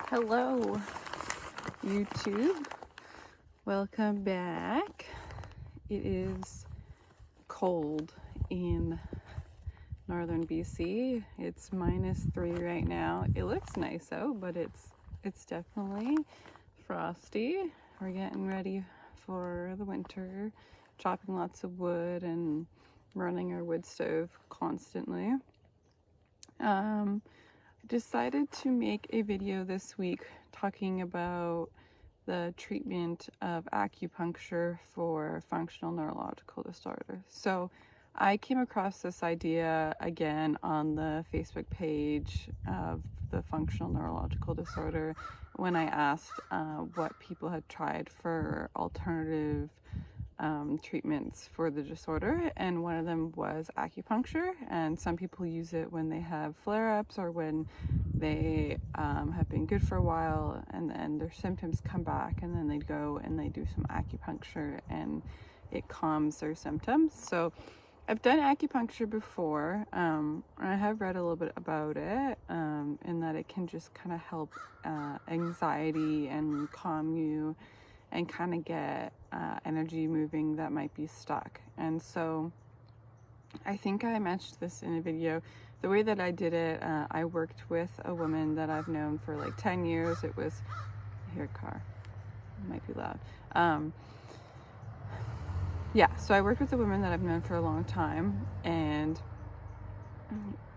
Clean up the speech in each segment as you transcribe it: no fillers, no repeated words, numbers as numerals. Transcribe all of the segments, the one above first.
Hello, YouTube. Welcome back. It is cold in northern BC. It's -3 right now. It looks nice out, but it's definitely frosty. We're getting ready for the winter, chopping lots of wood and running our wood stove constantly. Decided to make a video this week talking about the treatment of acupuncture for functional neurological disorder. So I came across this idea again on the Facebook page of the functional neurological disorder when I asked what people had tried for alternative treatments for the disorder, and one of them was acupuncture. And some people use it when they have flare-ups or when they have been good for a while and then their symptoms come back, and then they go and they do some acupuncture and it calms their symptoms. So I've done acupuncture before. I have read a little bit about it, in that it can just kind of help anxiety and calm you and kind of get energy moving that might be stuck. And so I think I mentioned this in a video. The way that I did it, I worked with a woman that I've known for like 10 years. It was, here, car, it might be loud. Yeah, so I worked with a woman that I've known for a long time, and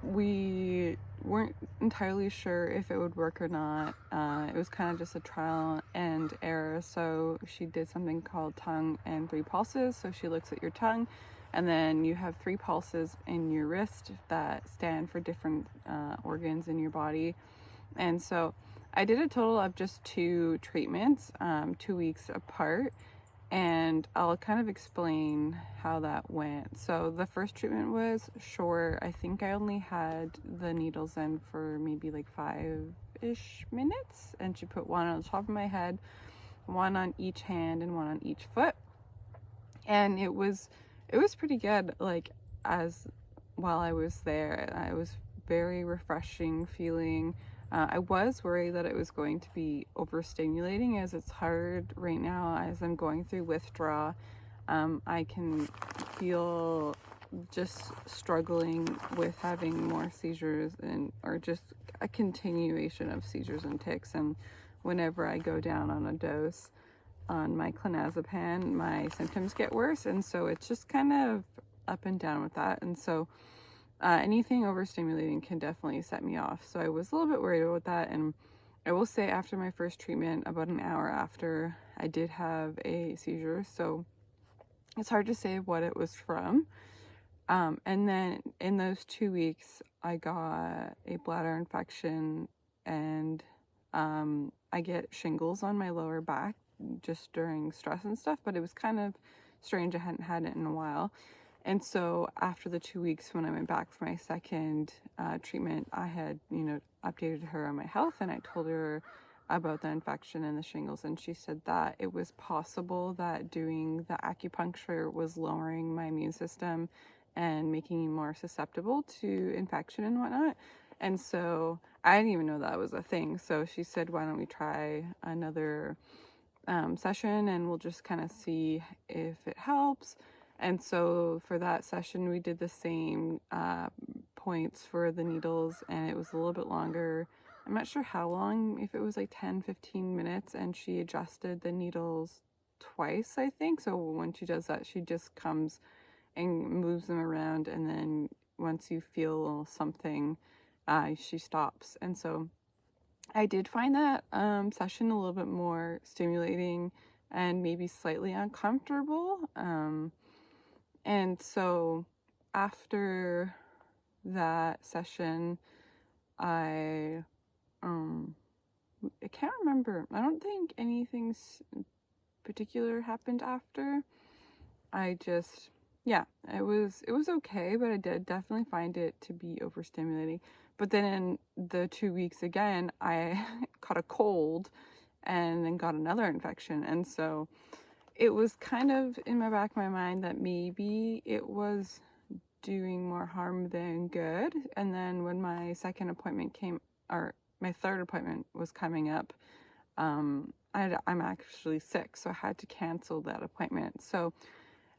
we weren't entirely sure if it would work or not. It was kind of just a trial and error. So she did something called tongue and 3 pulses. So she looks at your tongue, and then you have 3 pulses in your wrist that stand for different organs in your body. And so I did a total of just 2 treatments, 2 weeks apart. And I'll kind of explain how that went. So the first treatment was short. I think I only had the needles in for maybe like 5-ish minutes. And she put one on the top of my head, one on each hand, and one on each foot. And it was pretty good. Like, as while I was there, it was very refreshing feeling. I was worried that it was going to be overstimulating, as it's hard right now as I'm going through withdrawal. I can feel just struggling with having more seizures or just a continuation of seizures and tics. And whenever I go down on a dose on my clonazepam, my symptoms get worse. And so it's just kind of up and down with that. And so anything overstimulating can definitely set me off. So I was a little bit worried about that. And I will say, after my first treatment, about an hour after, I did have a seizure. So it's hard to say what it was from. And then in those 2 weeks, I got a bladder infection, and I get shingles on my lower back just during stress and stuff. But it was kind of strange. I hadn't had it in a while. And so after the 2 weeks, when I went back for my second treatment, I had, updated her on my health, and I told her about the infection and the shingles. And she said that it was possible that doing the acupuncture was lowering my immune system and making me more susceptible to infection and whatnot. And so I didn't even know that was a thing. So she said, why don't we try another session, and we'll just kind of see if it helps. And so for that session, we did the same points for the needles, and it was a little bit longer. I'm not sure how long, if it was like 10-15 minutes, and she adjusted the needles twice, I think. So when she does that, she just comes and moves them around, and then once you feel something, she stops. And so I did find that session a little bit more stimulating and maybe slightly uncomfortable. And so after that session, I can't remember. I don't think anything particular happened after. It was okay, but I did definitely find it to be overstimulating. But then in the 2 weeks again, I caught a cold and then got another infection. And so it was kind of in my back of my mind that maybe it was doing more harm than good. And then when my second appointment came, or my third appointment was coming up, I'm actually sick, so I had to cancel that appointment. So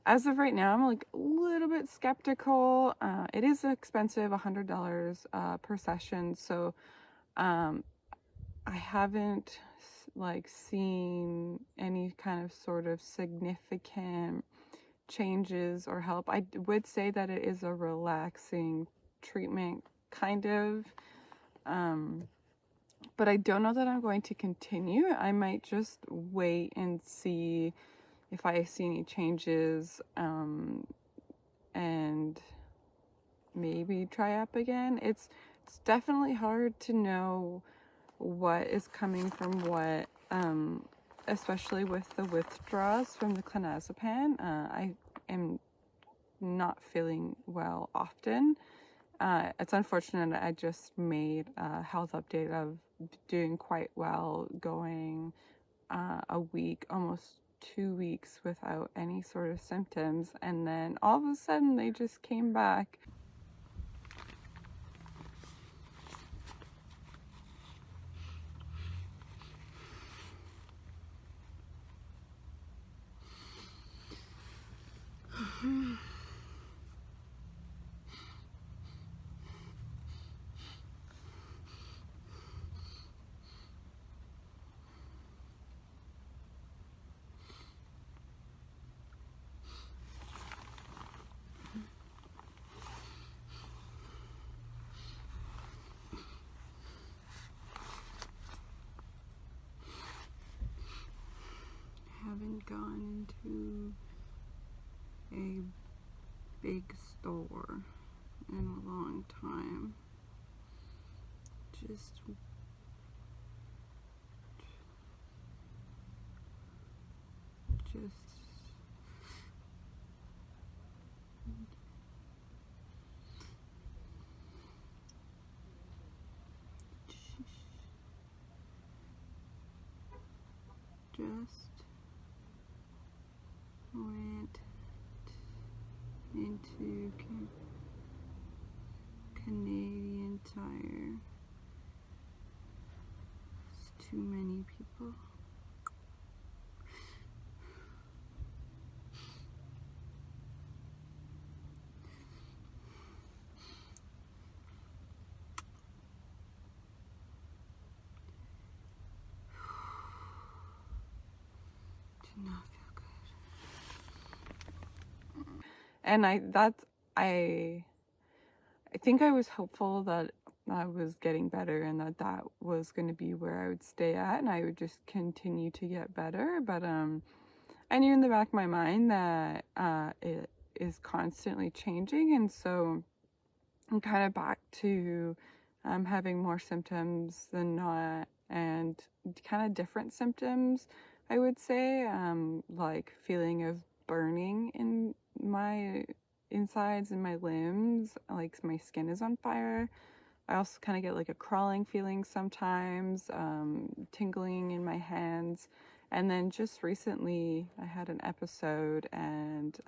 as of right now, I'm like a little bit skeptical. It is expensive, $100 per session. So I haven't like seen any kind of sort of significant changes or help. I would say that it is a relaxing treatment, kind of. But I don't know that I'm going to continue. I might just wait and see if I see any changes, and maybe try up again. It's definitely hard to know what is coming from what, especially with the withdrawals from the clonazepam. I am not feeling well often. It's unfortunate. I just made a health update of doing quite well, going a week, almost 2 weeks without any sort of symptoms, and then all of a sudden they just came back. Haven't gone into a big store in a long time. Just went into Canadian Tire. It's too many people. Did not feel good. And I think I was hopeful that I was getting better and that was going to be where I would stay at, and I would just continue to get better. But I knew in the back of my mind that it is constantly changing, and so I'm kind of back to having more symptoms than not, and kind of different symptoms, I would say, like feeling of burning in my insides and my limbs, like my skin is on fire. I also kind of get like a crawling feeling sometimes, tingling in my hands. And then just recently I had an episode, and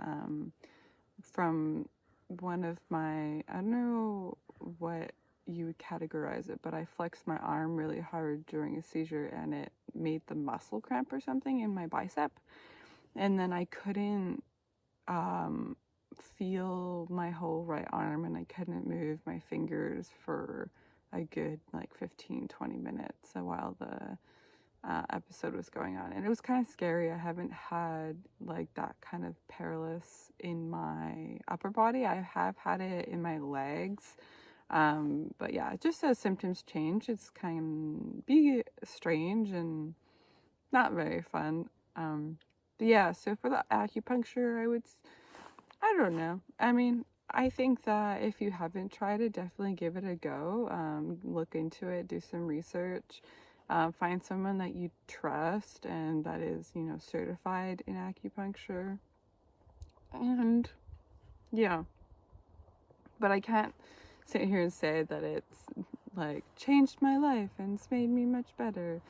from one of my, I don't know what you would categorize it, but I flexed my arm really hard during a seizure, and it made the muscle cramp or something in my bicep. And then I couldn't feel my whole right arm, and I couldn't move my fingers for a good like 15-20 minutes while the episode was going on, and it was kind of scary. I haven't had like that kind of paralysis in my upper body. I have had it in my legs, but yeah, just as symptoms change, it's kind of be strange and not very fun. But yeah, so for the acupuncture, I don't know. I mean, I think that if you haven't tried it, definitely give it a go. Look into it, do some research, find someone that you trust and that is, certified in acupuncture. And yeah, but I can't sit here and say that it's like changed my life and it's made me much better.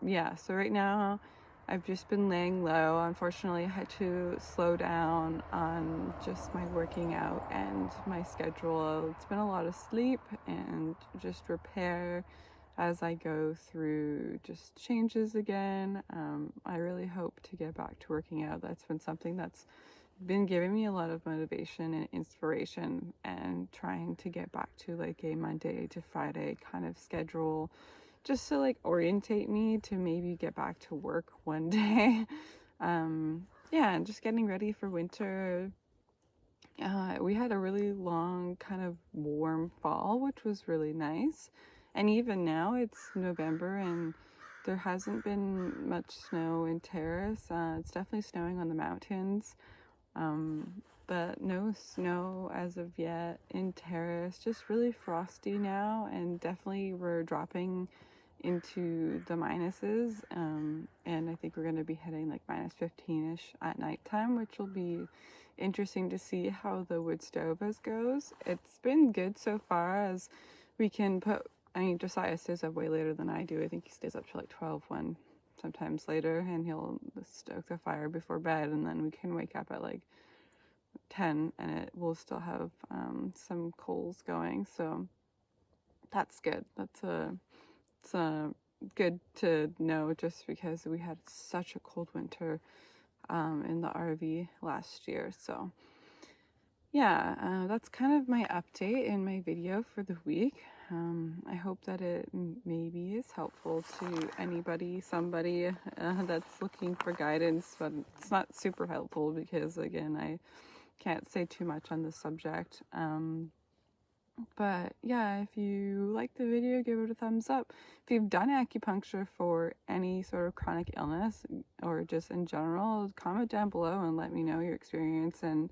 Yeah, so right now I've just been laying low. Unfortunately, I had to slow down on just my working out and my schedule. It's been a lot of sleep and just repair as I go through just changes again. I really hope to get back to working out. That's been something that's been giving me a lot of motivation and inspiration, and trying to get back to like a Monday to Friday kind of schedule, just to like orientate me to maybe get back to work one day. Yeah, and just getting ready for winter. We had a really long kind of warm fall, which was really nice. And even now it's November and there hasn't been much snow in Terrace. It's definitely snowing on the mountains. But no snow as of yet in Terrace, just really frosty now, and definitely we're dropping into the minuses. And I think we're going to be hitting like minus 15-ish at nighttime, which will be interesting to see how the wood stove goes. It's been good so far, as we can put, I mean, Josiah stays up way later than I do. I think he stays up till like 12, 1, sometimes later, and he'll stoke the fire before bed, and then we can wake up at like 10 and it will still have some coals going. So that's good. It's good to know, just because we had such a cold winter in the RV last year. So yeah, that's kind of my update in my video for the week. I hope that it maybe is helpful to anybody, somebody that's looking for guidance, but it's not super helpful because, again, I can't say too much on this subject. But yeah, if you like the video, give it a thumbs up. If you've done acupuncture for any sort of chronic illness or just in general, comment down below and let me know your experience, and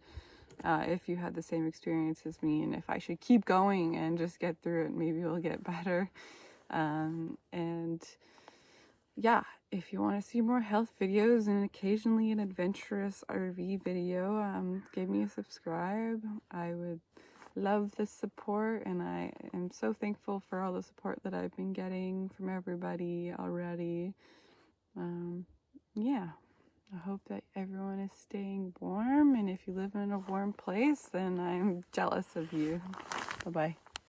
if you had the same experience as me, and if I should keep going and just get through it, maybe it'll get better. And yeah, if you want to see more health videos and occasionally an adventurous RV video, give me a subscribe. I would love the support, and I am so thankful for all the support that I've been getting from everybody already. Yeah, I hope that everyone is staying warm, and if you live in a warm place, then I'm jealous of you. Bye-bye.